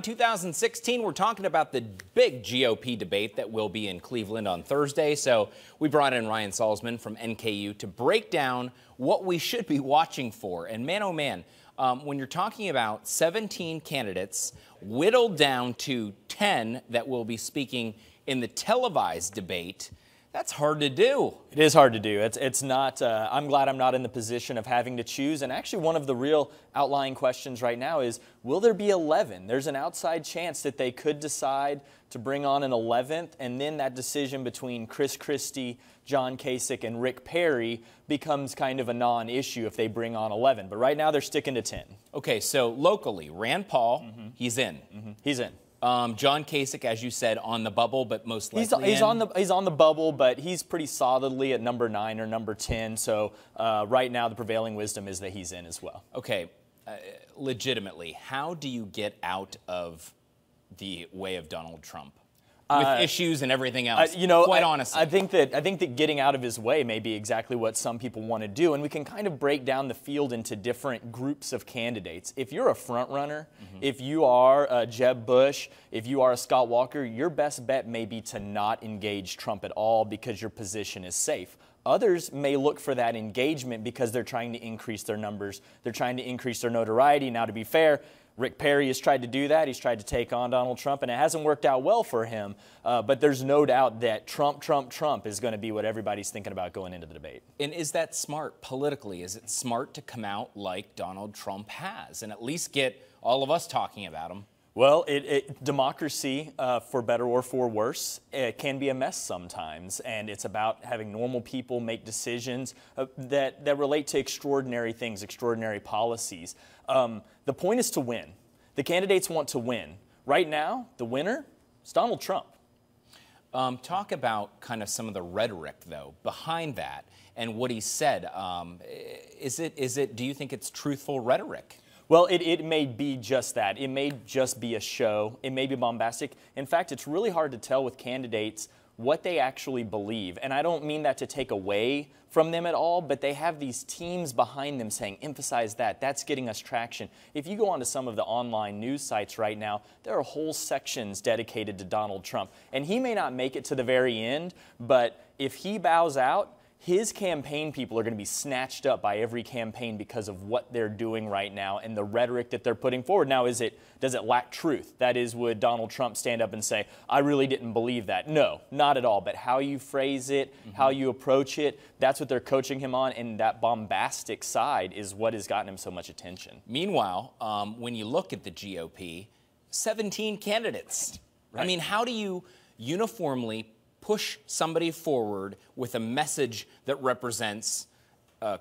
2016, we're talking about the big GOP debate that will be in Cleveland on Thursday. So we brought in Ryan Salzman from NKU to break down what we should be watching for. And man, oh man, when you're talking about 17 candidates whittled down to 10 that will be speaking in the televised debate, that's hard to do. It is hard to do. It's not, I'm glad I'm not in the position of having to choose. And actually one of the real outlying questions right now is, will there be 11? There's an outside chance that they could decide to bring on an 11th, and then that decision between Chris Christie, John Kasich, and Rick Perry becomes kind of a non-issue if they bring on 11. But right now they're sticking to 10. Okay, so locally, Rand Paul, he's in. He's in. John Kasich, as you said, on the bubble, but most likely he's on the bubble, but he's pretty solidly at number 9 or number 10. So right now the prevailing wisdom is that he's in as well. Okay, legitimately, how do you get out of the way of Donald Trump? With issues and everything else, quite honestly. I think that getting out of his way may be exactly what some people want to do, and we can kind of break down the field into different groups of candidates. If you're a front runner, if you are Jeb Bush, if you are a Scott Walker, your best bet may be to not engage Trump at all because your position is safe. Others may look for that engagement because they're trying to increase their numbers. They're trying to increase their notoriety. Now, to be fair, Rick Perry has tried to do that. He's tried to take on Donald Trump, and it hasn't worked out well for him. But there's no doubt that Trump is going to be what everybody's thinking about going into the debate. And is that smart politically? Is it smart to come out like Donald Trump has and at least get all of us talking about him? Well, democracy, for better or for worse, it can be a mess sometimes, and it's about having normal people make decisions that relate to extraordinary things, extraordinary policies. The point is to win. The candidates want to win. Right now, the winner is Donald Trump. Talk about kind of some of the rhetoric, though, behind that and what he said. Do you think it's truthful rhetoric? Well, it may be just that. It may just be a show. It may be bombastic. In fact, it's really hard to tell with candidates what they actually believe. And I don't mean that to take away from them at all, but they have these teams behind them saying, emphasize that. That's getting us traction. If you go onto some of the online news sites right now, there are whole sections dedicated to Donald Trump. And he may not make it to the very end, but if he bows out, his campaign people are going to be snatched up by every campaign because of what they're doing right now and the rhetoric that they're putting forward. Now, does it lack truth? That is, would Donald Trump stand up and say, I really didn't believe that? No, not at all. But how you phrase it, how you approach it, that's what they're coaching him on, and that bombastic side is what has gotten him so much attention. Meanwhile, when you look at the GOP, 17 candidates. Right. I mean, how do you uniformly push somebody forward with a message that represents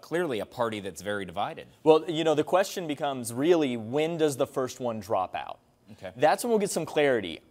clearly a party that's very divided? Well, the question becomes really, when does the first one drop out? Okay. That's when we'll get some clarity.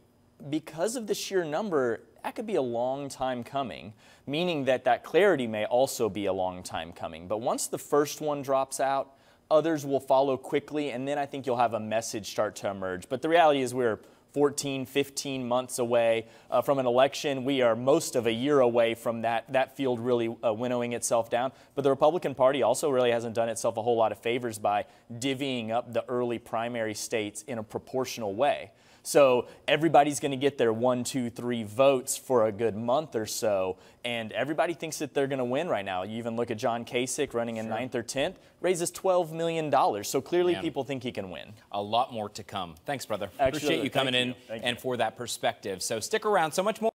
Because of the sheer number, that could be a long time coming, meaning that clarity may also be a long time coming. But once the first one drops out, others will follow quickly, and then I think you'll have a message start to emerge. But the reality is we're 14, 15 months away from an election. We are most of a year away from that field really winnowing itself down. But the Republican Party also really hasn't done itself a whole lot of favors by divvying up the early primary states in a proportional way. So everybody's going to get their 1, 2, 3 votes for a good month or so, and everybody thinks that they're going to win right now. You even look at John Kasich running in 9th or 10th, raises $12 million. So clearly people think he can win. A lot more to come. Thanks, brother. Appreciate you coming in and for that perspective. So stick around. So much more.